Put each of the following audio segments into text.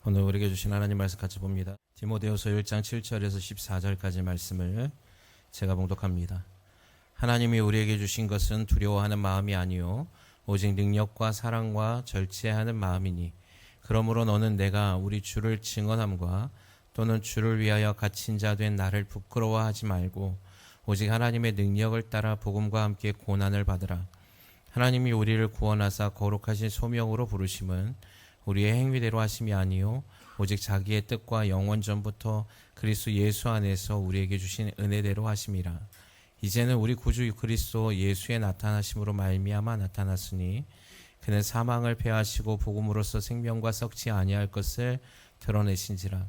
오늘 우리에게 주신 하나님 말씀 같이 봅니다. 디모데후서 1장 7절에서 14절까지 말씀을 제가 봉독합니다. 하나님이 우리에게 주신 것은 두려워하는 마음이 아니요 오직 능력과 사랑과 절제하는 마음이니 그러므로 너는 내가 우리 주를 증언함과 또는 주를 위하여 갇힌 자 된 나를 부끄러워하지 말고 오직 하나님의 능력을 따라 복음과 함께 고난을 받으라. 하나님이 우리를 구원하사 거룩하신 소명으로 부르심은 우리의 행위대로 하심이 아니요 오직 자기의 뜻과 영원 전부터 그리스도 예수 안에서 우리에게 주신 은혜대로 하심이라. 이제는 우리 구주 그리스도 예수의 나타나심으로 말미암아 나타났으니 그는 사망을 패하시고 복음으로써 생명과 썩지 아니할 것을 드러내신지라.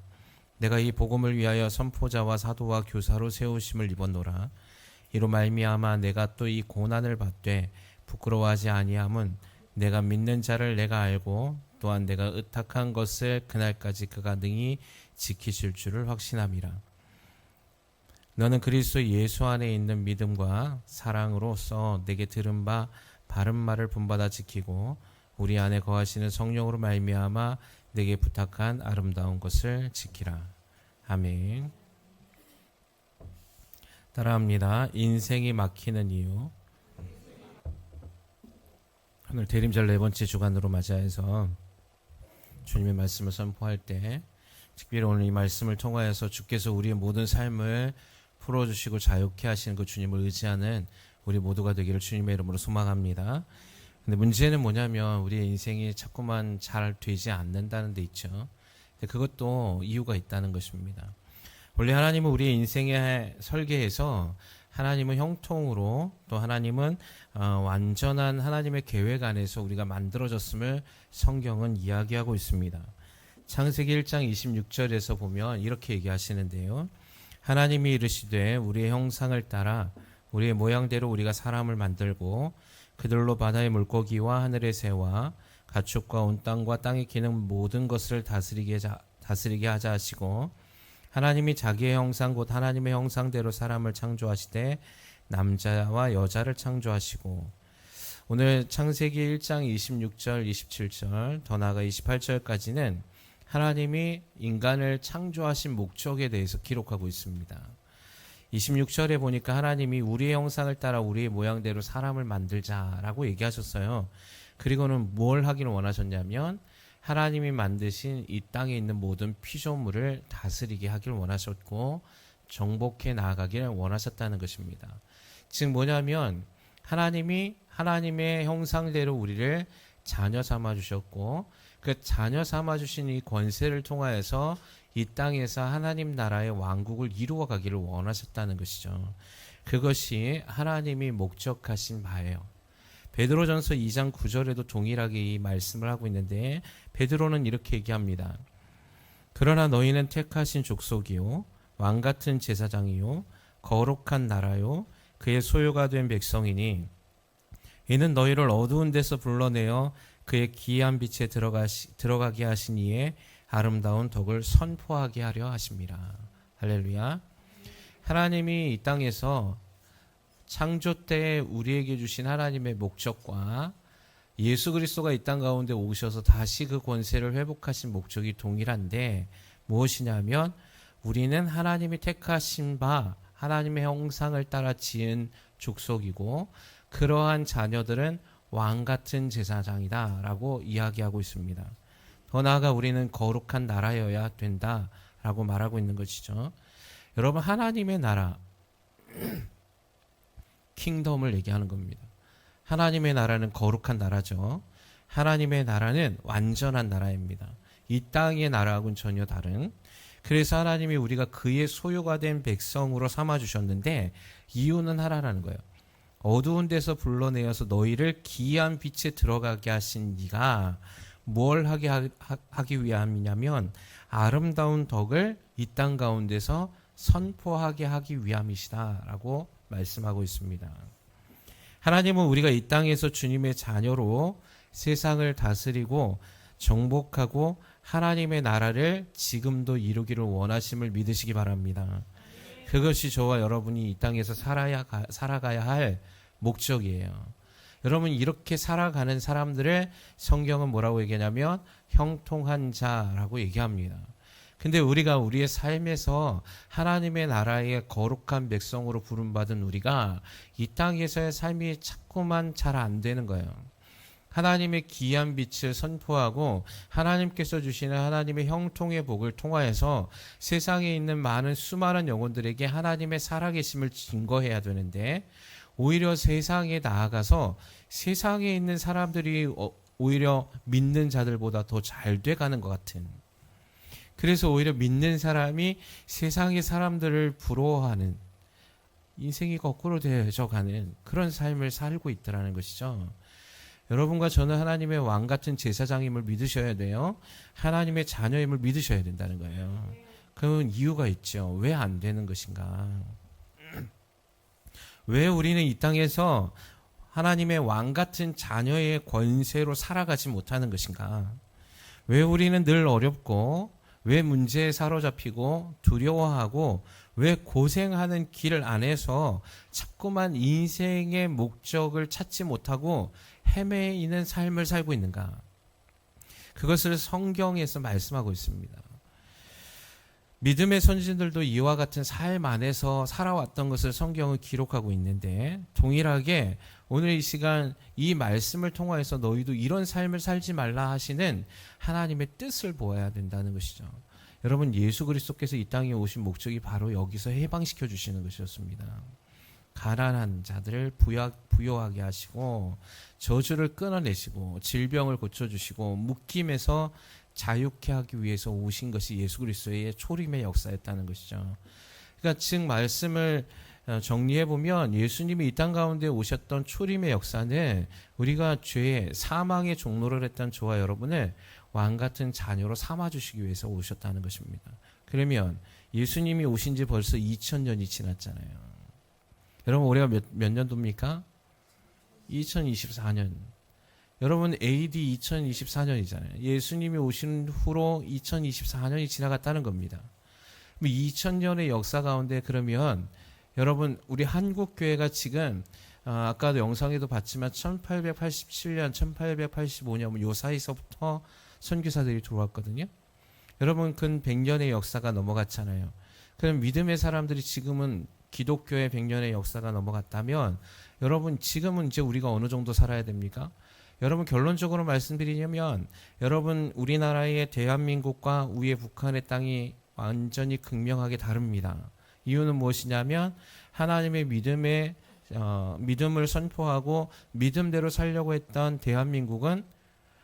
내가 이 복음을 위하여 선포자와 사도와 교사로 세우심을 입었노라. 이로 말미암아 내가 또 이 고난을 받되 부끄러워하지 아니함은 내가 믿는 자를 내가 알고 또한 내가 의탁한 것을 그날까지 그가 능히 지키실 줄을 확신함이라. 너는 그리스도 예수 안에 있는 믿음과 사랑으로서 내게 들은 바 바른 말을 본받아 지키고 우리 안에 거하시는 성령으로 말미암아 내게 부탁한 아름다운 것을 지키라. 아멘. 따라합니다. 인생이 막히는 이유. 오늘 대림절 4번째 주간으로 맞이해서 주님의 말씀을 선포할 때 특별히 오늘 이 말씀을 통하여서 주께서 우리의 모든 삶을 풀어주시고 자유케 하시는 그 주님을 의지하는 우리 모두가 되기를 주님의 이름으로 소망합니다. 근데 문제는 뭐냐면 우리의 인생이 자꾸만 잘 되지 않는다는 데 있죠. 근데 그것도 이유가 있다는 것입니다. 원래 하나님은 우리의 인생에 설계해서 하나님은 형통으로 또 하나님은 완전한 하나님의 계획 안에서 우리가 만들어졌음을 성경은 이야기하고 있습니다. 창세기 1장 26절에서 보면 이렇게 얘기하시는데요. 하나님이 이르시되 우리의 형상을 따라 우리의 모양대로 우리가 사람을 만들고 그들로 바다의 물고기와 하늘의 새와 가축과 온 땅과 땅에 기는 모든 것을 다스리게 하자 하시고 하나님이 자기의 형상 곧 하나님의 형상대로 사람을 창조하시되 남자와 여자를 창조하시고 오늘 창세기 1장 26절 27절 더 나아가 28절까지는 하나님이 인간을 창조하신 목적에 대해서 기록하고 있습니다. 26절에 보니까 하나님이 우리의 형상을 따라 우리의 모양대로 사람을 만들자라고 얘기하셨어요. 그리고는 뭘 하기를 원하셨냐면 하나님이 만드신 이 땅에 있는 모든 피조물을 다스리게 하기를 원하셨고 정복해 나아가기를 원하셨다는 것입니다. 즉 뭐냐면 하나님이 하나님의 형상대로 우리를 자녀 삼아 주셨고 그 자녀 삼아 주신 이 권세를 통하여서 이 땅에서 하나님 나라의 왕국을 이루어 가기를 원하셨다는 것이죠. 그것이 하나님이 목적하신 바예요. 베드로전서 2장 9절에도 동일하게 이 말씀을 하고 있는데 베드로는 이렇게 얘기합니다. 그러나 너희는 택하신 족속이요 왕같은 제사장이요 거룩한 나라요 그의 소유가 된 백성이니 이는 너희를 어두운 데서 불러내어 그의 기이한 빛에 들어가게 하신 이의 아름다운 덕을 선포하게 하려 하십니다. 할렐루야. 하나님이 이 땅에서 창조 때 우리에게 주신 하나님의 목적과 예수 그리스도가 이 땅 가운데 오셔서 다시 그 권세를 회복하신 목적이 동일한데 무엇이냐면 우리는 하나님이 택하신 바 하나님의 형상을 따라 지은 족속이고 그러한 자녀들은 왕같은 제사장이다 라고 이야기하고 있습니다. 더 나아가 우리는 거룩한 나라여야 된다라고 말하고 있는 것이죠. 여러분 하나님의 나라 킹덤을 얘기하는 겁니다. 하나님의 나라는 거룩한 나라죠. 하나님의 나라는 완전한 나라입니다. 이 땅의 나라하고는 전혀 다른. 그래서 하나님이 우리가 그의 소유가 된 백성으로 삼아주셨는데 이유는 하나라는 거예요. 어두운 데서 불러내어서 너희를 기이한 빛에 들어가게 하신 이가 뭘 하기 위함이냐면 아름다운 덕을 이 땅 가운데서 선포하게 하기 위함이시다라고 말씀하고 있습니다. 하나님은 우리가 이 땅에서 주님의 자녀로 세상을 다스리고 정복하고 하나님의 나라를 지금도 이루기를 원하심을 믿으시기 바랍니다. 그것이 저와 여러분이 이 땅에서 살아가야 할 목적이에요. 여러분 이렇게 살아가는 사람들을 성경은 뭐라고 얘기하냐면 형통한 자라고 얘기합니다. 근데 우리가 우리의 삶에서 하나님의 나라의 거룩한 백성으로 부름받은 우리가 이 땅에서의 삶이 자꾸만 잘 안 되는 거예요. 하나님의 귀한 빛을 선포하고 하나님께서 주시는 하나님의 형통의 복을 통하여서 세상에 있는 많은 수많은 영혼들에게 하나님의 살아계심을 증거해야 되는데, 오히려 세상에 나아가서 세상에 있는 사람들이 오히려 믿는 자들보다 더 잘 돼가는 것 같은, 그래서 오히려 믿는 사람이 세상의 사람들을 부러워하는, 인생이 거꾸로 되어가는 그런 삶을 살고 있더라는 것이죠. 여러분과 저는 하나님의 왕 같은 제사장임을 믿으셔야 돼요. 하나님의 자녀임을 믿으셔야 된다는 거예요. 그런 이유가 있죠. 왜 안 되는 것인가? 왜 우리는 이 땅에서 하나님의 왕 같은 자녀의 권세로 살아가지 못하는 것인가? 왜 우리는 늘 어렵고, 왜 문제에 사로잡히고 두려워하고, 왜 고생하는 길 안에서 자꾸만 인생의 목적을 찾지 못하고 헤매이는 삶을 살고 있는가? 그것을 성경에서 말씀하고 있습니다. 믿음의 선진들도 이와 같은 삶 안에서 살아왔던 것을 성경은 기록하고 있는데, 동일하게 오늘 이 시간 이 말씀을 통하여서 너희도 이런 삶을 살지 말라 하시는 하나님의 뜻을 보아야 된다는 것이죠. 여러분, 예수 그리스도께서 이 땅에 오신 목적이 바로 여기서 해방시켜 주시는 것이었습니다. 가난한 자들을 부여하게 하시고, 저주를 끊어내시고, 질병을 고쳐주시고, 묶임에서 자유케 하기 위해서 오신 것이 예수 그리스도의 초림의 역사였다는 것이죠. 그러니까 즉 말씀을 정리해 보면 예수님이 이 땅 가운데 오셨던 초림의 역사는 우리가 죄의 사망의 종로를 했던 저와 여러분을 왕 같은 자녀로 삼아 주시기 위해서 오셨다는 것입니다. 그러면 예수님이 오신 지 벌써 2000년이 지났잖아요. 여러분, 올해가 몇 년도입니까? 2024년. 여러분, AD 2024년이잖아요. 예수님이 오신 후로 2024년이 지나갔다는 겁니다. 2000년의 역사 가운데 그러면 여러분, 우리 한국교회가 지금 아까도 영상에도 봤지만 1887년, 1885년 요 사이서부터 선교사들이 들어왔거든요. 여러분, 근 100년의 역사가 넘어갔잖아요. 그럼 믿음의 사람들이 지금은 기독교의 100년의 역사가 넘어갔다면 여러분, 지금은 이제 우리가 어느 정도 살아야 됩니까? 여러분, 결론적으로 말씀드리냐면 여러분, 우리나라의 대한민국과 위의 북한의 땅이 완전히 극명하게 다릅니다. 이유는 무엇이냐면 하나님의 믿음을 선포하고 믿음대로 살려고 했던 대한민국은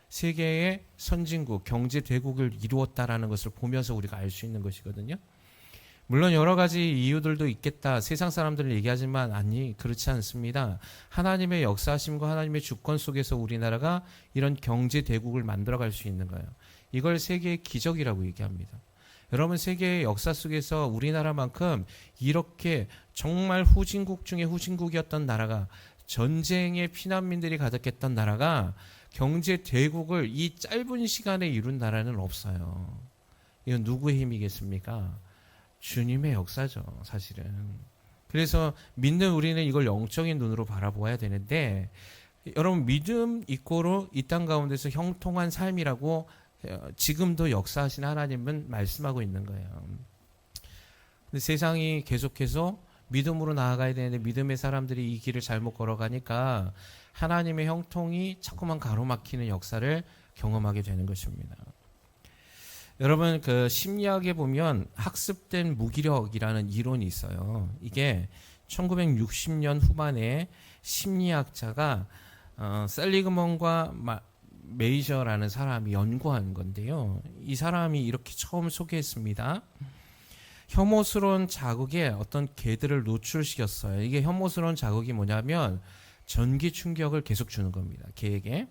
세계의 선진국, 경제 대국을 이루었다라는 것을 보면서 우리가 알 수 있는 것이거든요. 물론 여러 가지 이유들도 있겠다, 세상 사람들은 얘기하지만 아니, 그렇지 않습니다. 하나님의 역사하심과 하나님의 주권 속에서 우리나라가 이런 경제 대국을 만들어갈 수 있는 거예요. 이걸 세계의 기적이라고 얘기합니다. 여러분, 세계의 역사 속에서 우리나라만큼 이렇게 정말 후진국 중에 후진국이었던 나라가, 전쟁의 피난민들이 가득했던 나라가 경제 대국을 이 짧은 시간에 이룬 나라는 없어요. 이건 누구의 힘이겠습니까? 주님의 역사죠, 사실은. 그래서 믿는 우리는 이걸 영적인 눈으로 바라보아야 되는데, 여러분, 믿음 이꼬로 이 땅 가운데서 형통한 삶이라고 지금도 역사하신 하나님은 말씀하고 있는 거예요. 근데 세상이 계속해서 믿음으로 나아가야 되는데 믿음의 사람들이 이 길을 잘못 걸어가니까 하나님의 형통이 자꾸만 가로막히는 역사를 경험하게 되는 것입니다. 여러분, 그 심리학에 보면 학습된 무기력이라는 이론이 있어요. 이게 1960년 후반에 심리학자가 셀리그먼과 메이저라는 사람이 연구한 건데요. 이 사람이 이렇게 처음 소개했습니다. 혐오스러운 자극에 어떤 개들을 노출시켰어요. 이게 혐오스러운 자극이 뭐냐면 전기 충격을 계속 주는 겁니다, 개에게.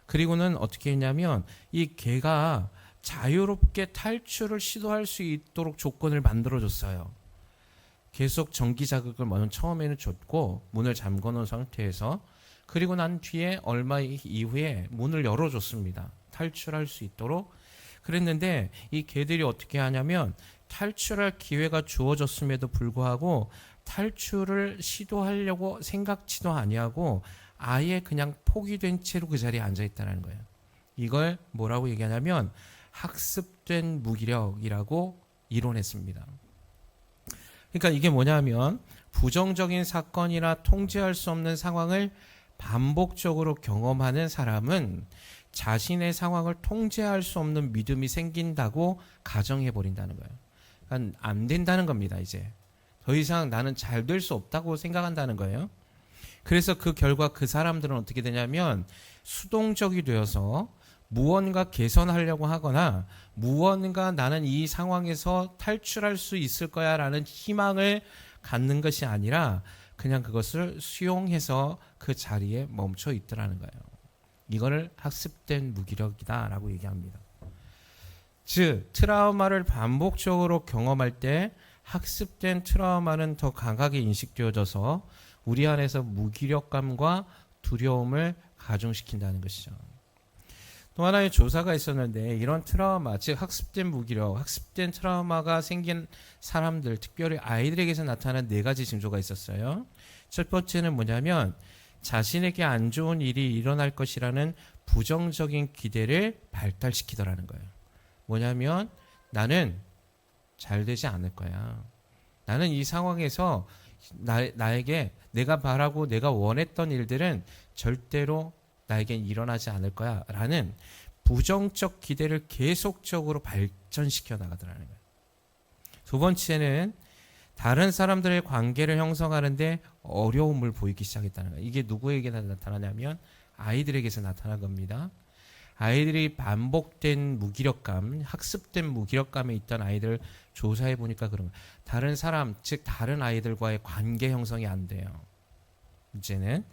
그리고는 어떻게 했냐면 이 개가 자유롭게 탈출을 시도할 수 있도록 조건을 만들어줬어요. 계속 전기 자극을 먼저 처음에는 줬고 문을 잠궈 놓은 상태에서, 그리고 난 뒤에 얼마 이후에 문을 열어줬습니다. 탈출할 수 있도록. 그랬는데 이 개들이 어떻게 하냐면 탈출할 기회가 주어졌음에도 불구하고 탈출을 시도하려고 생각지도 아니하고 아예 그냥 포기된 채로 그 자리에 앉아 있다는 거예요. 이걸 뭐라고 얘기하냐면 학습된 무기력이라고 이론했습니다. 그러니까 이게 뭐냐면 부정적인 사건이나 통제할 수 없는 상황을 반복적으로 경험하는 사람은 자신의 상황을 통제할 수 없는 믿음이 생긴다고 가정해 버린다는 거예요. 그러니까 안 된다는 겁니다. 이제 더 이상 나는 잘 될 수 없다고 생각한다는 거예요. 그래서 그 결과 그 사람들은 어떻게 되냐면 수동적이 되어서 무언가 개선하려고 하거나 무언가 나는 이 상황에서 탈출할 수 있을 거야 라는 희망을 갖는 것이 아니라 그냥 그것을 수용해서 그 자리에 멈춰 있더라는 거예요. 이거를 학습된 무기력이다 라고 얘기합니다. 즉 트라우마를 반복적으로 경험할 때 학습된 트라우마는 더 강하게 인식되어져서 우리 안에서 무기력감과 두려움을 가중시킨다는 것이죠. 또 하나의 조사가 있었는데 이런 트라우마, 즉 학습된 무기력, 학습된 트라우마가 생긴 사람들, 특별히 아이들에게서 나타나는 4가지 징조가 있었어요. 첫 번째는 뭐냐면 자신에게 안 좋은 일이 일어날 것이라는 부정적인 기대를 발달시키더라는 거예요. 뭐냐면 나는 잘 되지 않을 거야. 나는 이 상황에서 나에게 내가 바라고 내가 원했던 일들은 절대로 나에겐 일어나지 않을 거야 라는 부정적 기대를 계속적으로 발전시켜 나가더라는 거예요. 두 번째는 다른 사람들의 관계를 형성하는데 어려움을 보이기 시작했다는 거예요. 이게 누구에게 나타나냐면 아이들에게서 나타난 겁니다. 아이들이 반복된 무기력감, 학습된 무기력감에 있던 아이들 조사해 보니까 그런 거예요. 다른 사람, 즉 다른 아이들과의 관계 형성이 안 돼요. 이제는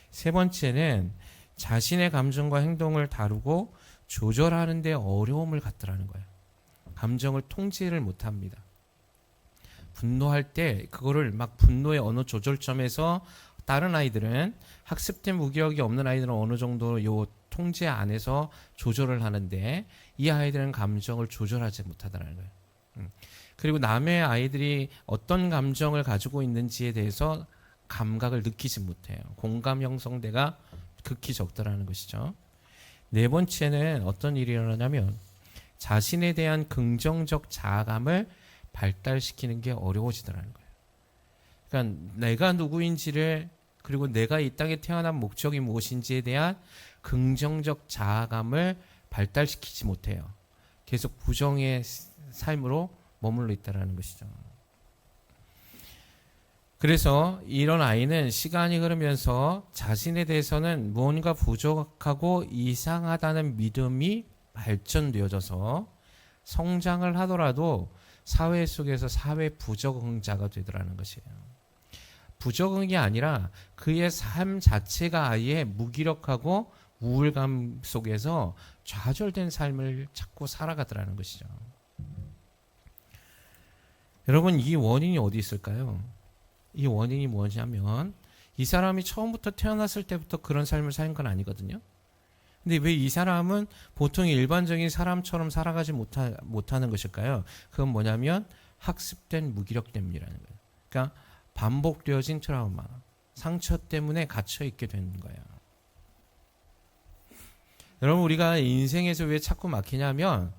세 번째는 자신의 감정과 행동을 다루고 조절하는 데 어려움을 갖더라는 거예요. 감정을 통제를 못합니다. 분노할 때 그거를 막 분노의 어느 조절점에서 다른 아이들은 학습된 무기력이 없는 아이들은 어느 정도 요 통제 안에서 조절을 하는데 이 아이들은 감정을 조절하지 못하더라는 거예요. 그리고 남의 아이들이 어떤 감정을 가지고 있는지에 대해서 감각을 느끼지 못해요. 공감 형성대가 극히 적더라는 것이죠. 네 번째는 어떤 일이 일어나냐면 자신에 대한 긍정적 자아감을 발달시키는 게 어려워지더라는 거예요. 그러니까 내가 누구인지를 그리고 내가 이 땅에 태어난 목적이 무엇인지에 대한 긍정적 자아감을 발달시키지 못해요. 계속 부정의 삶으로 머물러 있다는 것이죠. 그래서 이런 아이는 시간이 흐르면서 자신에 대해서는 무언가 부족하고 이상하다는 믿음이 발전되어져서 성장을 하더라도 사회 속에서 사회 부적응자가 되더라는 것이에요. 부적응이 아니라 그의 삶 자체가 아예 무기력하고 우울감 속에서 좌절된 삶을 자꾸 살아가더라는 것이죠. 여러분, 이 원인이 어디 있을까요? 이 원인이 뭐냐면 이 사람이 처음부터 태어났을 때부터 그런 삶을 사는 건 아니거든요. 근데 왜 이 사람은 보통 일반적인 사람처럼 살아가지 못하는 것일까요? 그건 뭐냐면 학습된 무기력 때문이라는 거예요. 그러니까 반복되어진 트라우마, 상처 때문에 갇혀있게 되는 거예요. 여러분, 우리가 인생에서 왜 자꾸 막히냐면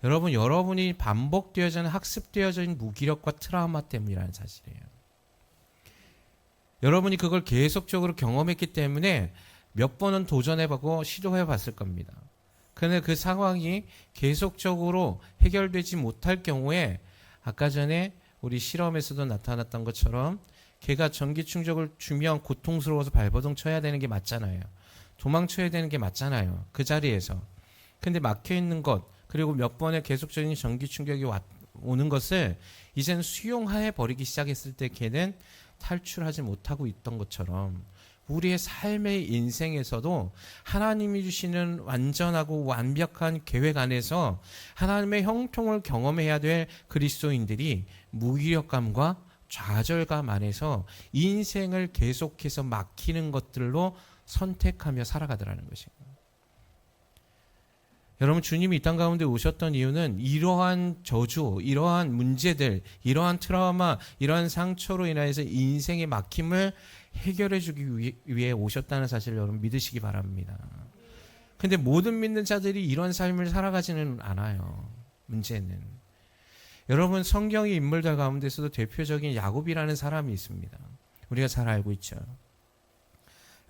여러분이 반복되어진 학습되어진 무기력과 트라우마 때문이라는 사실이에요. 여러분이 그걸 계속적으로 경험했기 때문에 몇 번은 도전해보고 시도해봤을 겁니다. 그런데 그 상황이 계속적으로 해결되지 못할 경우에 아까 전에 우리 실험에서도 나타났던 것처럼 걔가 전기 충격을 주면 고통스러워서 발버둥 쳐야 되는 게 맞잖아요. 도망쳐야 되는 게 맞잖아요. 그 자리에서. 근데 막혀있는 것 그리고 몇 번의 계속적인 전기 충격이 오는 것을 이제는 수용해 버리기 시작했을 때 걔는 탈출하지 못하고 있던 것처럼 우리의 삶의 인생에서도 하나님이 주시는 완전하고 완벽한 계획 안에서 하나님의 형통을 경험해야 될 그리스도인들이 무기력감과 좌절감 안에서 인생을 계속해서 막히는 것들로 선택하며 살아가더라는 것입니다. 여러분, 주님이 이 땅 가운데 오셨던 이유는 이러한 저주, 이러한 문제들, 이러한 트라우마, 이러한 상처로 인해서 인생의 막힘을 해결해 주기 위해 오셨다는 사실을 여러분 믿으시기 바랍니다. 근데 모든 믿는 자들이 이런 삶을 살아가지는 않아요. 문제는. 여러분, 성경의 인물들 가운데서도 대표적인 야곱이라는 사람이 있습니다. 우리가 잘 알고 있죠.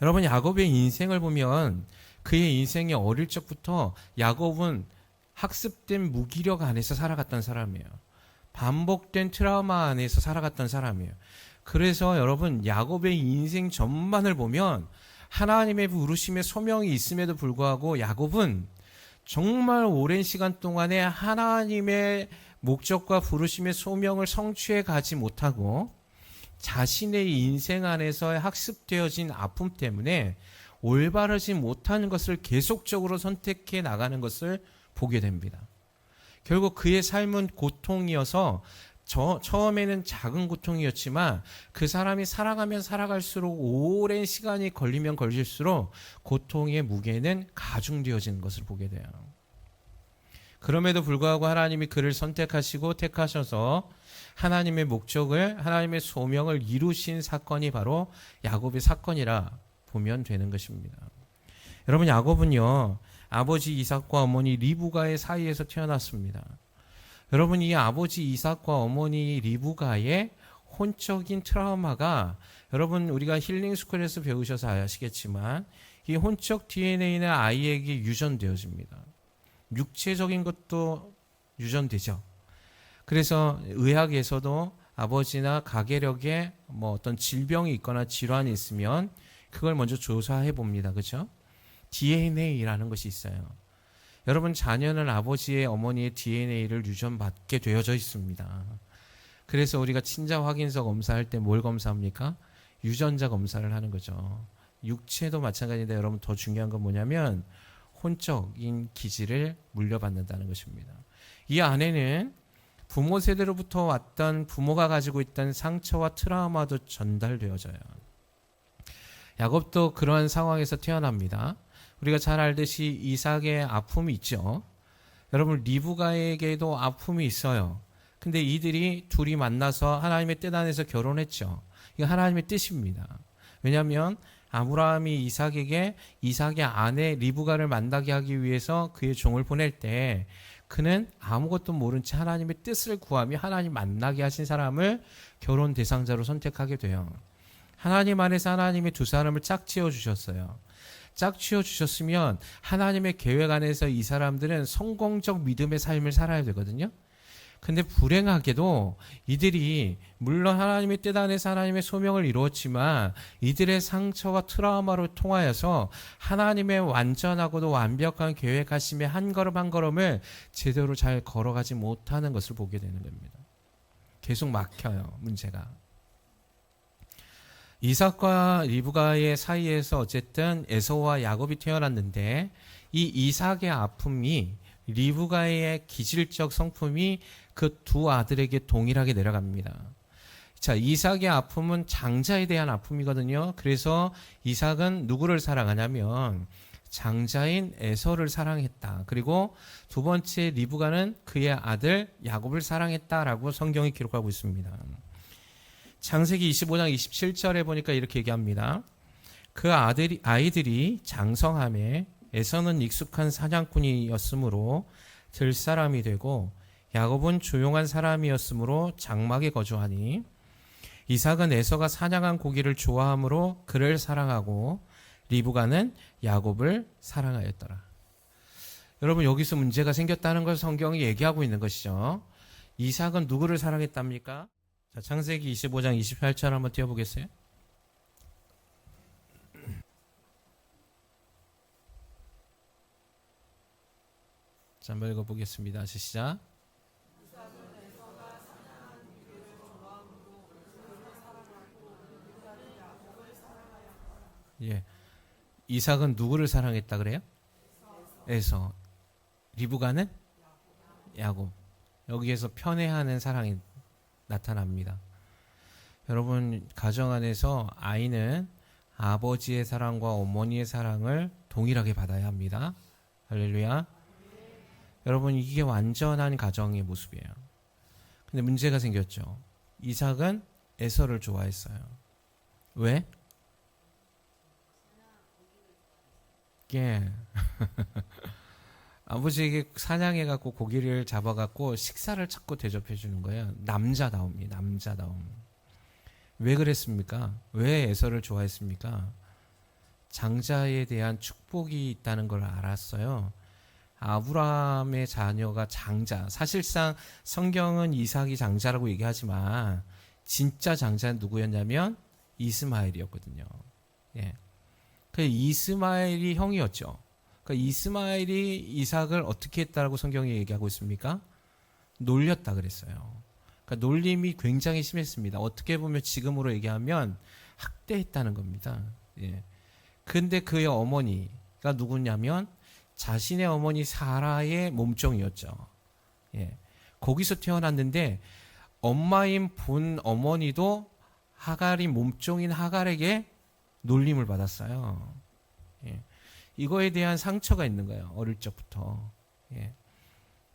여러분, 야곱의 인생을 보면 그의 인생의 어릴 적부터 야곱은 학습된 무기력 안에서 살아갔던 사람이에요. 반복된 트라우마 안에서 살아갔던 사람이에요. 그래서 여러분, 야곱의 인생 전반을 보면 하나님의 부르심의 소명이 있음에도 불구하고 야곱은 정말 오랜 시간 동안에 하나님의 목적과 부르심의 소명을 성취해 가지 못하고 자신의 인생 안에서 학습되어진 아픔 때문에 올바르지 못하는 것을 계속적으로 선택해 나가는 것을 보게 됩니다. 결국 그의 삶은 고통이어서 처음에는 작은 고통이었지만 그 사람이 살아가면 살아갈수록 오랜 시간이 걸리면 걸릴수록 고통의 무게는 가중되어지는 것을 보게 돼요. 그럼에도 불구하고 하나님이 그를 선택하시고 택하셔서 하나님의 목적을, 하나님의 소명을 이루신 사건이 바로 야곱의 사건이라 보면 되는 것입니다. 여러분, 야곱은요, 아버지 이삭과 어머니 리브가의 사이에서 태어났습니다. 여러분, 이 아버지 이삭과 어머니 리브가의 혼적인 트라우마가, 여러분, 우리가 힐링스쿨에서 배우셔서 아시겠지만 이 혼적 DNA는 아이에게 유전되어집니다. 육체적인 것도 유전되죠. 그래서 의학에서도 아버지나 가계력에 어떤 질병이 있거나 질환이 있으면 그걸 먼저 조사해 봅니다. 그렇죠? DNA라는 것이 있어요. 여러분, 자녀는 아버지의 어머니의 DNA를 유전받게 되어져 있습니다. 그래서 우리가 친자 확인서 검사할 때 뭘 검사합니까? 유전자 검사를 하는 거죠. 육체도 마찬가지인데 여러분, 더 중요한 건 뭐냐면 혼적인 기질을 물려받는다는 것입니다. 이 안에는 부모 세대로부터 왔던, 부모가 가지고 있던 상처와 트라우마도 전달되어져요. 야곱도 그러한 상황에서 태어납니다. 우리가 잘 알듯이 이삭의 아픔이 있죠. 여러분, 리브가에게도 아픔이 있어요. 근데 이들이 둘이 만나서 하나님의 뜻 안에서 결혼했죠. 이거 하나님의 뜻입니다. 왜냐하면 아브라함이 이삭에게 이삭의 아내 리브가를 만나게 하기 위해서 그의 종을 보낼 때 그는 아무것도 모른 채 하나님의 뜻을 구하며 하나님 만나게 하신 사람을 결혼 대상자로 선택하게 돼요. 하나님 안에서 하나님의 두 사람을 짝지어 주셨어요. 짝지어 주셨으면 하나님의 계획 안에서 이 사람들은 성공적 믿음의 삶을 살아야 되거든요. 근데 불행하게도 이들이 물론 하나님의 뜻 안에서 하나님의 소명을 이루었지만 이들의 상처와 트라우마로 통하여서 하나님의 완전하고도 완벽한 계획하심의 한 걸음 한 걸음을 제대로 잘 걸어가지 못하는 것을 보게 되는 겁니다. 계속 막혀요, 문제가. 이삭과 리브가의 사이에서 어쨌든 에서와 야곱이 태어났는데 이 이삭의 아픔이, 리브가의 기질적 성품이 그 두 아들에게 동일하게 내려갑니다. 자, 이삭의 아픔은 장자에 대한 아픔이거든요. 그래서 이삭은 누구를 사랑하냐면 장자인 에서를 사랑했다. 그리고 두 번째 리브가는 그의 아들 야곱을 사랑했다라고 성경이 기록하고 있습니다. 창세기 25장 27절에 보니까 이렇게 얘기합니다. 그 아이들이 장성함에 에서는 익숙한 사냥꾼이었으므로 들사람이 되고 야곱은 조용한 사람이었으므로 장막에 거주하니 이삭은 에서가 사냥한 고기를 좋아하므로 그를 사랑하고 리브가는 야곱을 사랑하였더라. 여러분, 여기서 문제가 생겼다는 걸 성경이 얘기하고 있는 것이죠. 이삭은 누구를 사랑했답니까? 자, 창세기 25장 28절 한번 띄워보겠어요? 자, 한번 읽어보겠습니다. 시작. 예, 이삭은 누구를 사랑했다 그래요? 에서. 리브가는 야곱. 여기에서 편애하는 사랑이 나타납니다. 여러분, 가정 안에서 아이는 아버지의 사랑과 어머니의 사랑을 동일하게 받아야 합니다. 할렐루야. 여러분 이게 완전한 가정의 모습이에요. 근데 문제가 생겼죠. 이삭은 에서를 좋아했어요. 왜? 예. 아버지에게 사냥해갖고 고기를 잡아갖고 식사를 찾고 대접해 주는 거예요. 남자다움이 남자다움. 왜 그랬습니까? 왜 에서를 좋아했습니까? 장자에 대한 축복이 있다는 걸 알았어요. 아브라함의 자녀가 장자. 사실상 성경은 이삭이 장자라고 얘기하지만 진짜 장자는 누구였냐면 이스마엘이었거든요. 예. 그 이스마엘이 형이었죠. 그러니까 이스마엘이 이삭을 어떻게 했다라고 성경이 얘기하고 있습니까? 놀렸다 그랬어요. 그러니까 놀림이 굉장히 심했습니다. 어떻게 보면 지금으로 얘기하면 학대했다는 겁니다. 예. 근데 그의 어머니가 누구냐면 자신의 어머니 사라의 몸종이었죠. 예. 거기서 태어났는데 엄마인 본 어머니도 하갈이 몸종인 하갈에게 놀림을 받았어요. 예. 이거에 대한 상처가 있는 거예요. 어릴 적부터. 예.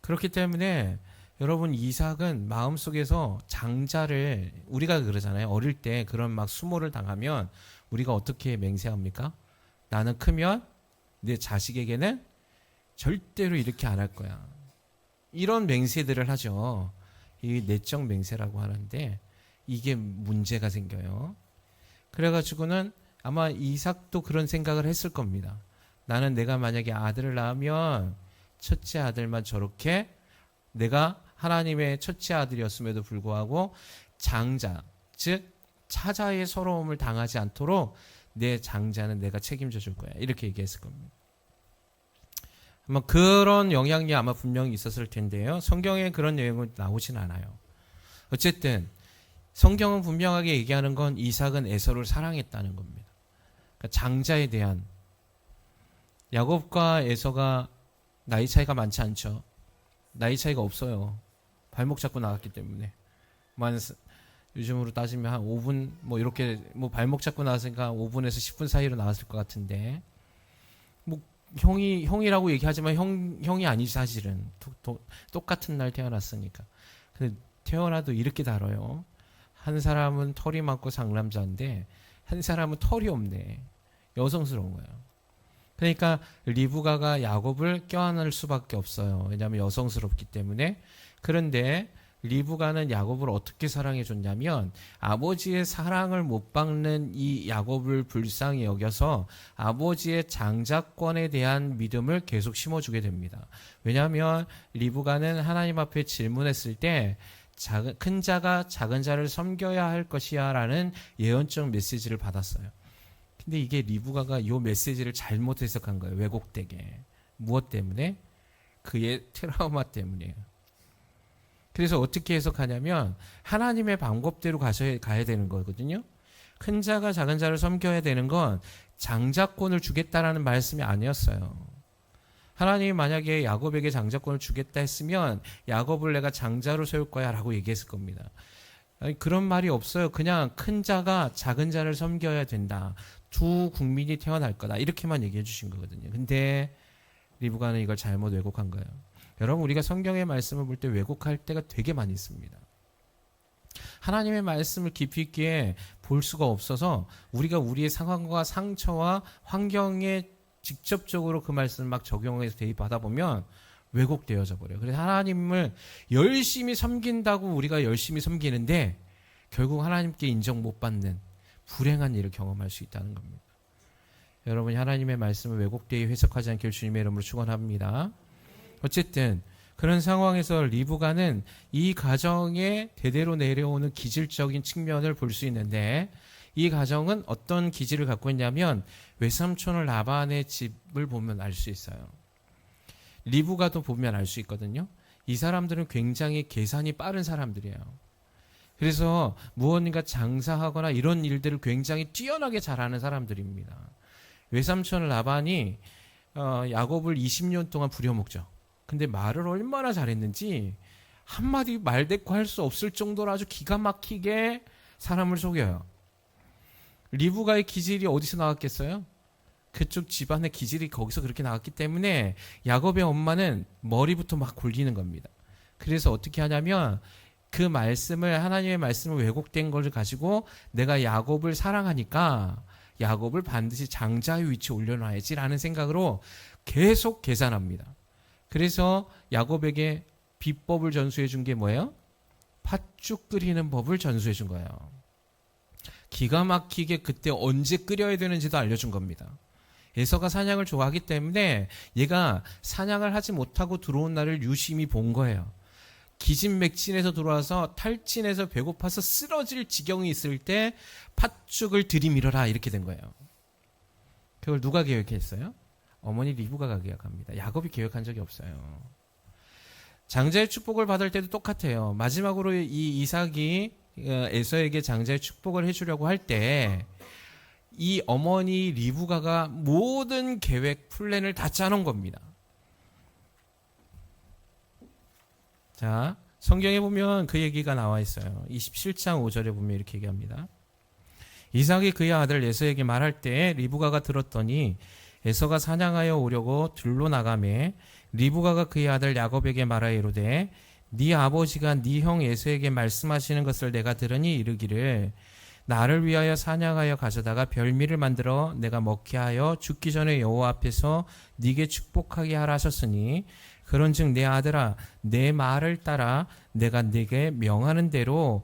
그렇기 때문에 여러분 이삭은 마음속에서 장자를 우리가 그러잖아요. 어릴 때 그런 막 수모를 당하면 우리가 어떻게 맹세합니까? 나는 크면 내 자식에게는 절대로 이렇게 안 할 거야. 이런 맹세들을 하죠. 이 내적 맹세라고 하는데 이게 문제가 생겨요. 그래가지고는 아마 이삭도 그런 생각을 했을 겁니다. 나는 내가 만약에 아들을 낳으면 첫째 아들만 저렇게 내가 하나님의 첫째 아들이었음에도 불구하고 장자, 즉 차자의 서러움을 당하지 않도록 내 장자는 내가 책임져 줄 거야. 이렇게 얘기했을 겁니다. 아마 그런 영향이 아마 분명히 있었을 텐데요. 성경에 그런 내용은 나오진 않아요. 어쨌든 성경은 분명하게 얘기하는 건 이삭은 에서를 사랑했다는 겁니다. 그러니까 장자에 대한 야곱과 에서가 나이 차이가 많지 않죠. 나이 차이가 없어요. 발목 잡고 나갔기 때문에. 요즘으로 따지면 한 5분 뭐 이렇게 뭐 발목 잡고 나왔으니까 5분에서 10분 사이로 나왔을 것 같은데 뭐 형이라고 얘기하지만 형이 아니지 사실은 똑같은 날 태어났으니까. 근데 태어나도 이렇게 다뤄요. 한 사람은 털이 많고 상남자인데 한 사람은 털이 없네. 여성스러운 거예요. 그러니까 리브가가 야곱을 껴안을 수밖에 없어요. 왜냐하면 여성스럽기 때문에. 그런데 리브가는 야곱을 어떻게 사랑해 줬냐면 아버지의 사랑을 못 받는 이 야곱을 불쌍히 여겨서 아버지의 장자권에 대한 믿음을 계속 심어주게 됩니다. 왜냐하면 리브가는 하나님 앞에 질문했을 때 큰 자가 작은 자를 섬겨야 할 것이야 라는 예언적 메시지를 받았어요. 근데 이게 리브가가 이 메시지를 잘못 해석한 거예요. 왜곡되게. 무엇 때문에? 그의 트라우마 때문이에요. 그래서 어떻게 해석하냐면 하나님의 방법대로 가야 되는 거거든요. 큰 자가 작은 자를 섬겨야 되는 건 장자권을 주겠다라는 말씀이 아니었어요. 하나님이 만약에 야곱에게 장자권을 주겠다 했으면 야곱을 내가 장자로 세울 거야 라고 얘기했을 겁니다. 아니, 그런 말이 없어요. 그냥 큰 자가 작은 자를 섬겨야 된다. 두 국민이 태어날 거다. 이렇게만 얘기해 주신 거거든요. 근데 리브가는 이걸 잘못 왜곡한 거예요. 여러분 우리가 성경의 말씀을 볼 때 왜곡할 때가 되게 많이 있습니다. 하나님의 말씀을 깊이 있게 볼 수가 없어서 우리가 우리의 상황과 상처와 환경에 직접적으로 그 말씀을 막 적용해서 대입하다 보면 왜곡되어져 버려요. 그래서 하나님을 열심히 섬긴다고 우리가 열심히 섬기는데 결국 하나님께 인정 못 받는 불행한 일을 경험할 수 있다는 겁니다. 여러분이 하나님의 말씀을 왜곡되게 해석하지 않길 주님의 이름으로 축원합니다. 어쨌든 그런 상황에서 리브가는 이 가정에 대대로 내려오는 기질적인 측면을 볼 수 있는데 이 가정은 어떤 기질을 갖고 있냐면 외삼촌을 라반의 집을 보면 알 수 있어요. 리브가도 보면 알 수 있거든요. 이 사람들은 굉장히 계산이 빠른 사람들이에요. 그래서 무언가 장사하거나 이런 일들을 굉장히 뛰어나게 잘하는 사람들입니다. 외삼촌 라반이 야곱을 20년 동안 부려먹죠. 근데 말을 얼마나 잘했는지 한마디 말대꾸 할 수 없을 정도로 아주 기가 막히게 사람을 속여요. 리브가의 기질이 어디서 나왔겠어요? 그쪽 집안의 기질이 거기서 그렇게 나왔기 때문에 야곱의 엄마는 머리부터 막 굴리는 겁니다. 그래서 어떻게 하냐면 그 말씀을, 하나님의 말씀을 왜곡된 걸 가지고 내가 야곱을 사랑하니까 야곱을 반드시 장자의 위치에 올려놔야지라는 생각으로 계속 계산합니다. 그래서 야곱에게 비법을 전수해 준 게 뭐예요? 팥죽 끓이는 법을 전수해 준 거예요. 기가 막히게 그때 언제 끓여야 되는지도 알려준 겁니다. 에서가 사냥을 좋아하기 때문에 얘가 사냥을 하지 못하고 들어온 날을 유심히 본 거예요. 기진맥진해서 들어와서 탈진해서 배고파서 쓰러질 지경이 있을 때 팥죽을 들이밀어라 이렇게 된 거예요. 그걸 누가 계획했어요? 어머니 리브가가 계획합니다. 야곱이 계획한 적이 없어요. 장자의 축복을 받을 때도 똑같아요. 마지막으로 이 이삭이 에서에게 장자의 축복을 해주려고 할 때 이 어머니 리브가가 모든 계획 플랜을 다 짜놓은 겁니다. 자, 성경에 보면 그 얘기가 나와 있어요. 27장 5절에 보면 이렇게 얘기합니다. 이삭이 그의 아들 에서에게 말할 때 리브가가 들었더니 에서가 사냥하여 오려고 들로 나가매 리브가가 그의 아들 야곱에게 말하여 이르되 네 아버지가 네 형 에서에게 말씀하시는 것을 내가 들으니 이르기를 나를 위하여 사냥하여 가져다가 별미를 만들어 내가 먹게 하여 죽기 전에 여호와 앞에서 네게 축복하게 하라 하셨으니 그런즉 내 아들아 내 말을 따라 내가 네게 명하는 대로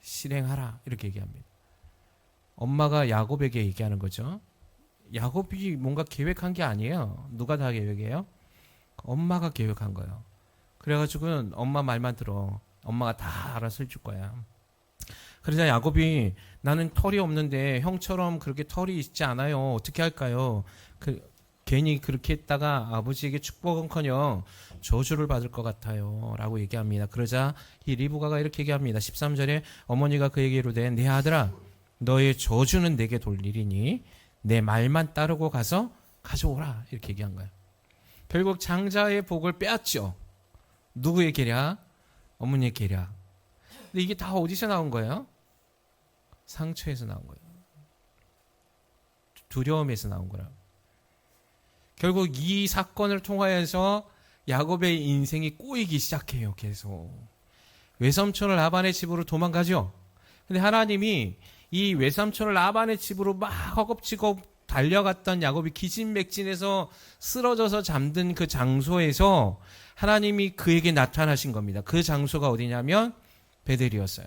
실행하라 이렇게 얘기합니다. 엄마가 야곱에게 얘기하는 거죠. 야곱이 뭔가 계획한 게 아니에요. 누가 다 계획해요? 엄마가 계획한 거예요. 그래가지고 엄마 말만 들어. 엄마가 다 알아서 해줄 거야. 그러자 야곱이 나는 털이 없는데 형처럼 그렇게 털이 있지 않아요. 어떻게 할까요? 괜히 그렇게 했다가 아버지에게 축복은커녕 저주를 받을 것 같아요 라고 얘기합니다. 그러자 이 리브가가 이렇게 얘기합니다. 13절에 어머니가 그에게 이르되 내 아들아 너의 저주는 내게 돌리리니 내 말만 따르고 가서 가져오라 이렇게 얘기한 거예요. 결국 장자의 복을 빼앗죠. 누구의 계략? 어머니의 계략. 근데 이게 다 어디서 나온 거예요? 상처에서 나온 거예요. 두려움에서 나온 거라고. 결국 이 사건을 통하여서 야곱의 인생이 꼬이기 시작해요. 계속 외삼촌을 라반의 집으로 도망가죠. 근데 하나님이 이 외삼촌을 라반의 집으로 막 허겁지겁 달려갔던 야곱이 기진맥진해서 쓰러져서 잠든 그 장소에서 하나님이 그에게 나타나신 겁니다. 그 장소가 어디냐면 베델이었어요.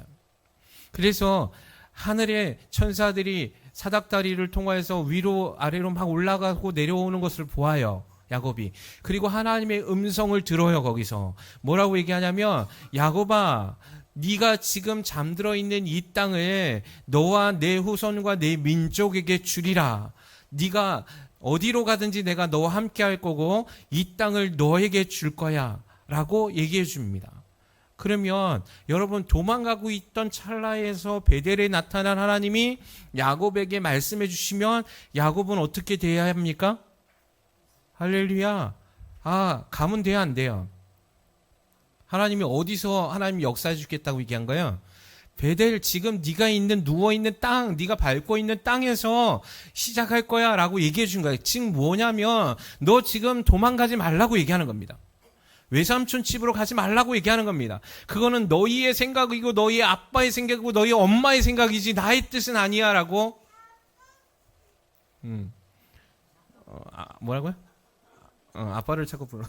그래서 하늘의 천사들이 사닥다리를 통하여서 위로 아래로 막 올라가고 내려오는 것을 보아요. 야곱이. 그리고 하나님의 음성을 들어요. 거기서 뭐라고 얘기하냐면 야곱아 네가 지금 잠들어 있는 이 땅을 너와 내 후손과 내 민족에게 주리라. 네가 어디로 가든지 내가 너와 함께 할 거고 이 땅을 너에게 줄 거야 라고 얘기해 줍니다. 그러면 여러분 도망가고 있던 찰나에서 베델에 나타난 하나님이 야곱에게 말씀해 주시면 야곱은 어떻게 돼야 합니까? 할렐루야. 가면 돼야 안 돼요? 하나님이 어디서 하나님이 역사해 주겠다고 얘기한 거예요? 베델 지금 네가 있는 누워있는 땅 네가 밟고 있는 땅에서 시작할 거야 라고 얘기해 준 거예요. 지금 뭐냐면 너 지금 도망가지 말라고 얘기하는 겁니다. 외삼촌 집으로 가지 말라고 얘기하는 겁니다. 그거는 너희의 생각이고 너희의 아빠의 생각이고 너희 엄마의 생각이지 나의 뜻은 아니야 라고 뭐라고요? 아빠를 자꾸 불러.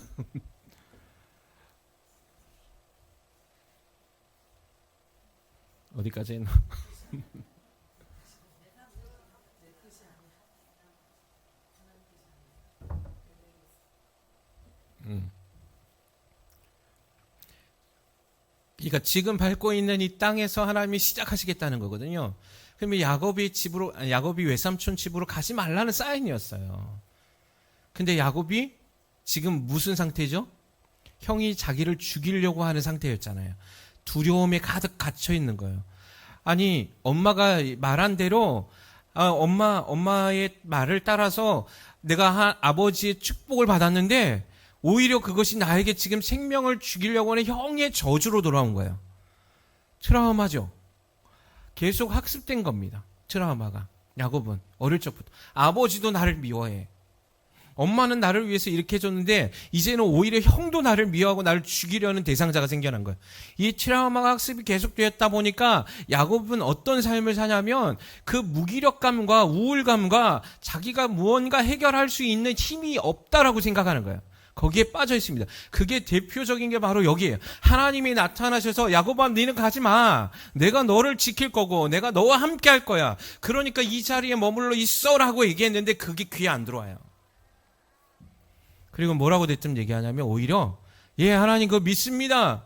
어디까지 했나? 그러니까 지금 밟고 있는 이 땅에서 하나님이 시작하시겠다는 거거든요. 그러면 야곱이 외삼촌 집으로 가지 말라는 사인이었어요. 근데 야곱이 지금 무슨 상태죠? 형이 자기를 죽이려고 하는 상태였잖아요. 두려움에 가득 갇혀 있는 거예요. 아니 엄마가 말한 대로 엄마의 말을 따라서 내가 아버지의 축복을 받았는데 오히려 그것이 나에게 지금 생명을 죽이려고 하는 형의 저주로 돌아온 거예요. 트라우마죠. 계속 학습된 겁니다. 트라우마가. 야곱은 어릴 적부터 아버지도 나를 미워해. 엄마는 나를 위해서 이렇게 해줬는데 이제는 오히려 형도 나를 미워하고 나를 죽이려는 대상자가 생겨난 거예요. 이 트라우마가 학습이 계속되었다 보니까 야곱은 어떤 삶을 사냐면 그 무기력감과 우울감과 자기가 무언가 해결할 수 있는 힘이 없다라고 생각하는 거예요. 거기에 빠져 있습니다. 그게 대표적인 게 바로 여기에요. 하나님이 나타나셔서 야곱아 너는 가지 마. 내가 너를 지킬 거고 내가 너와 함께 할 거야. 그러니까 이 자리에 머물러 있어라고 얘기했는데 그게 귀에 안 들어와요. 그리고 뭐라고 대뜸 얘기하냐면 오히려 예 하나님 그거 믿습니다.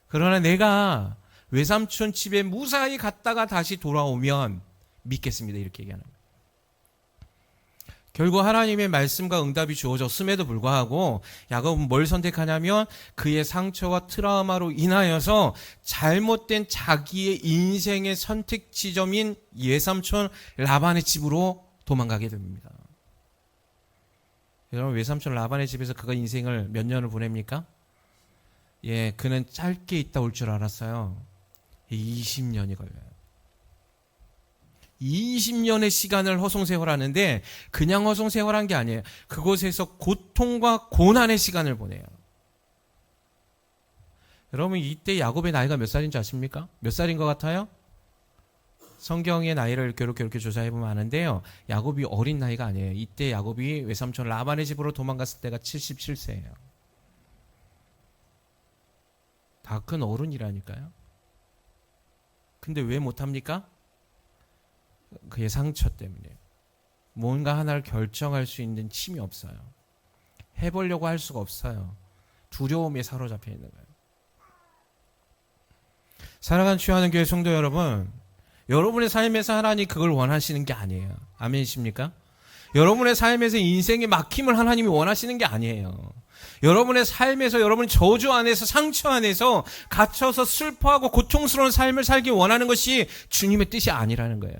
그러나 내가 외삼촌 집에 무사히 갔다가 다시 돌아오면 믿겠습니다. 이렇게 얘기하는 거예요. 결국 하나님의 말씀과 응답이 주어졌음에도 불구하고 야곱은 뭘 선택하냐면 그의 상처와 트라우마로 인하여서 잘못된 자기의 인생의 선택 지점인 외삼촌 라반의 집으로 도망가게 됩니다. 여러분 외삼촌 라반의 집에서 그가 인생을 몇 년을 보냅니까? 예, 그는 짧게 있다 올 줄 알았어요. 20년이 걸려요. 20년의 시간을 허송세월하는데 그냥 허송세월한 게 아니에요. 그곳에서 고통과 고난의 시간을 보내요. 여러분 이때 야곱의 나이가 몇 살인 줄 아십니까? 몇 살인 것 같아요? 성경의 나이를 이렇게 조사해보면 아는데요. 야곱이 어린 나이가 아니에요. 이때 야곱이 외삼촌 라반의 집으로 도망갔을 때가 77세예요. 다 큰 어른이라니까요. 근데 왜 못합니까? 그의 상처 때문에. 뭔가 하나를 결정할 수 있는 힘이 없어요. 해보려고 할 수가 없어요. 두려움에 사로잡혀 있는 거예요. 사랑하는 취하는 교회 성도 여러분, 여러분의 삶에서 하나님이 그걸 원하시는 게 아니에요. 아멘이십니까? 여러분의 삶에서 인생의 막힘을 하나님이 원하시는 게 아니에요. 여러분의 삶에서 여러분의 저주 안에서 상처 안에서 갇혀서 슬퍼하고 고통스러운 삶을 살기 원하는 것이 주님의 뜻이 아니라는 거예요.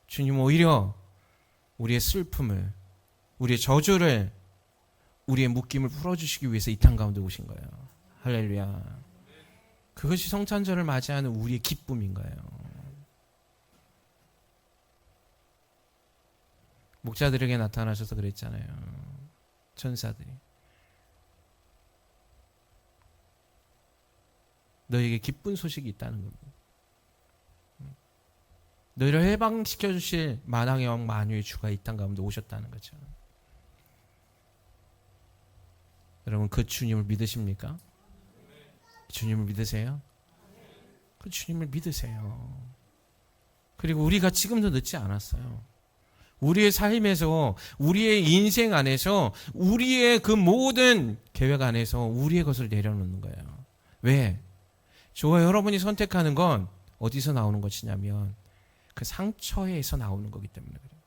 주님은 오히려 우리의 슬픔을, 우리의 저주를, 우리의 묶임을 풀어주시기 위해서 이 땅 가운데 오신 거예요. 할렐루야. 그것이 성탄절을 맞이하는 우리의 기쁨인 거예요. 목자들에게 나타나셔서 그랬잖아요. 천사들이. 너에게 기쁜 소식이 있다는 겁니다. 너희를 해방시켜 주실 만왕의 왕 만유의 주가 이 땅 가운데 오셨다는 거죠. 여러분 그 주님을 믿으십니까? 주님을 믿으세요? 그 주님을 믿으세요. 그리고 우리가 지금도 늦지 않았어요. 우리의 삶에서, 우리의 인생 안에서, 우리의 그 모든 계획 안에서 우리의 것을 내려놓는 거예요. 왜? 저와 여러분이 선택하는 건 어디서 나오는 것이냐면 그 상처에서 나오는 거기 때문에 그래요.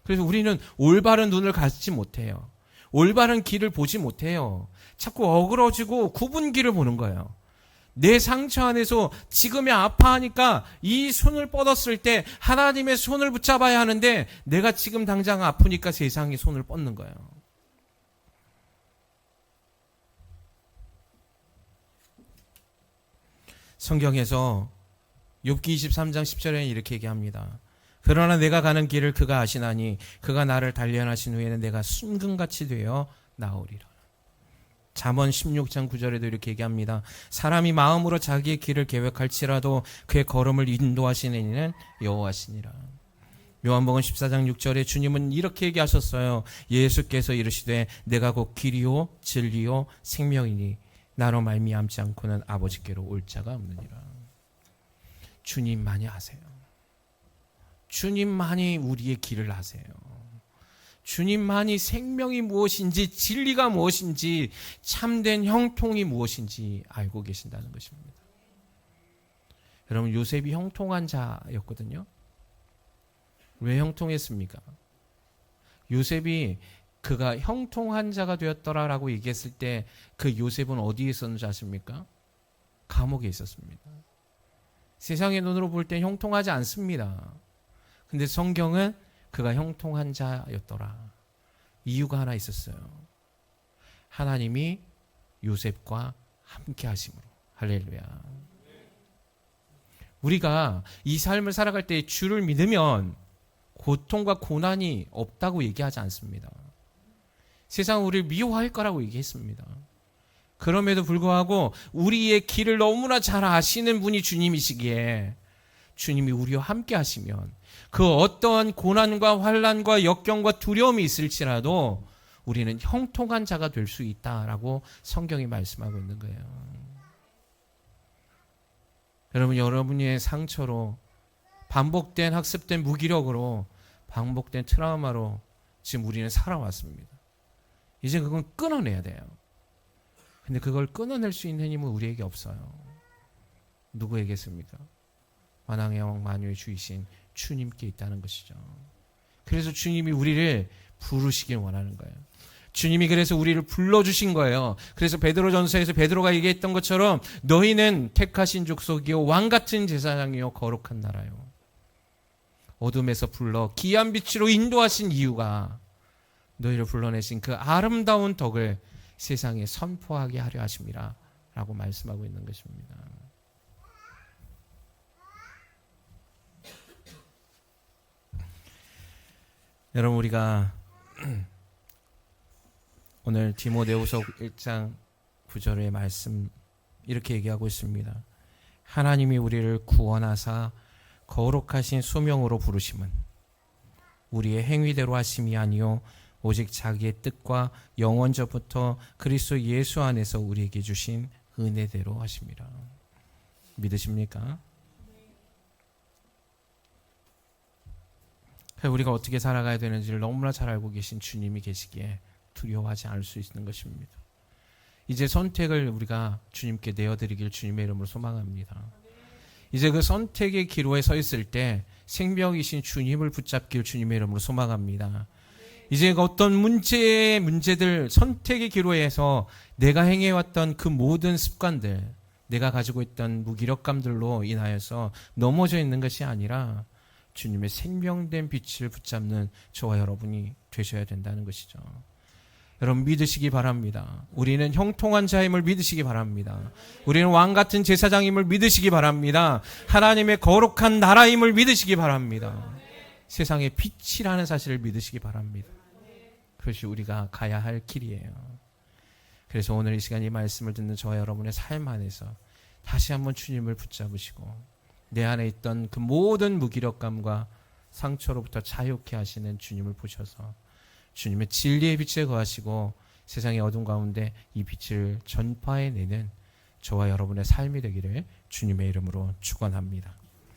그래서 우리는 올바른 눈을 갖지 못해요. 올바른 길을 보지 못해요. 자꾸 어그러지고 굽은 길을 보는 거예요. 내 상처 안에서 지금이 아파하니까 이 손을 뻗었을 때 하나님의 손을 붙잡아야 하는데 내가 지금 당장 아프니까 세상이 손을 뻗는 거예요. 성경에서 욥기 23장 10절에 이렇게 얘기합니다. 그러나 내가 가는 길을 그가 아시나니 그가 나를 단련하신 후에는 내가 순금같이 되어 나오리라. 잠언 16장 9절에도 이렇게 얘기합니다. 사람이 마음으로 자기의 길을 계획할지라도 그의 걸음을 인도하시는 이는 여호와시니라. 요한복음 14장 6절에 주님은 이렇게 얘기하셨어요. 예수께서 이르시되 내가 곧 길이요 진리요 생명이니 나로 말미암지 않고는 아버지께로 올 자가 없느니라. 주님만이 아세요. 주님만이 우리의 길을 아세요. 주님만이 생명이 무엇인지 진리가 무엇인지 참된 형통이 무엇인지 알고 계신다는 것입니다. 여러분 요셉이 형통한 자였거든요. 왜 형통했습니까? 요셉이 그가 형통한 자가 되었더라라고 얘기했을 때 그 요셉은 어디에 있었는지 아십니까? 감옥에 있었습니다. 세상의 눈으로 볼 때 형통하지 않습니다. 근데 성경은 그가 형통한 자였더라. 이유가 하나 있었어요. 하나님이 요셉과 함께 하심으로. 할렐루야. 우리가 이 삶을 살아갈 때 주를 믿으면 고통과 고난이 없다고 얘기하지 않습니다. 세상은 우리를 미워할 거라고 얘기했습니다. 그럼에도 불구하고 우리의 길을 너무나 잘 아시는 분이 주님이시기에 주님이 우리와 함께 하시면 그 어떠한 고난과 환난과 역경과 두려움이 있을지라도 우리는 형통한 자가 될 수 있다라고 성경이 말씀하고 있는 거예요. 여러분의 상처로 반복된 학습된 무기력으로 반복된 트라우마로 지금 우리는 살아왔습니다. 이제 그건 끊어내야 돼요. 근데 그걸 끊어낼 수 있는 힘은 우리에게 없어요. 누구에게 있습니까? 만왕의 왕 만유의 주이신 주님께 있다는 것이죠. 그래서 주님이 우리를 부르시길 원하는 거예요. 주님이 그래서 우리를 불러주신 거예요. 그래서 베드로전서에서 베드로가 얘기했던 것처럼 너희는 택하신 족속이요 왕같은 제사장이요 거룩한 나라요. 어둠에서 불러 귀한 빛으로 인도하신 이유가 너희를 불러내신 그 아름다운 덕을 세상에 선포하게 하려 하심이라 라고 말씀하고 있는 것입니다. 여러분, 우리가 오늘 디모데후서 1장 9절의 말씀 이렇게 얘기하고 있습니다. 하나님이 우리를 구원하사 거룩하신 소명으로 부르심은 우리의 행위대로 하심이 아니요 오직 자기의 뜻과 영원전부터 그리스도 예수 안에서 우리에게 주신 은혜대로 하심이라. 믿으십니까? 우리가 어떻게 살아가야 되는지를 너무나 잘 알고 계신 주님이 계시기에 두려워하지 않을 수 있는 것입니다. 이제 선택을 우리가 주님께 내어드리길 주님의 이름으로 소망합니다. 이제 그 선택의 기로에 서 있을 때 생명이신 주님을 붙잡길 주님의 이름으로 소망합니다. 이제 어떤 문제들 선택의 기로에서 내가 행해왔던 그 모든 습관들, 내가 가지고 있던 무기력감들로 인하여서 넘어져 있는 것이 아니라 주님의 생명된 빛을 붙잡는 저와 여러분이 되셔야 된다는 것이죠. 여러분 믿으시기 바랍니다. 우리는 형통한 자임을 믿으시기 바랍니다. 우리는 왕같은 제사장임을 믿으시기 바랍니다. 하나님의 거룩한 나라임을 믿으시기 바랍니다. 세상의 빛이라는 사실을 믿으시기 바랍니다. 그것이 우리가 가야 할 길이에요. 그래서 오늘 이 시간 이 말씀을 듣는 저와 여러분의 삶 안에서 다시 한번 주님을 붙잡으시고 내 안에 있던 그 모든 무기력감과 상처로부터 자유케 하시는 주님을 보셔서 주님의 진리의 빛에 거하시고 세상의 어둠 가운데 이 빛을 전파해내는 저와 여러분의 삶이 되기를 주님의 이름으로 축원합니다.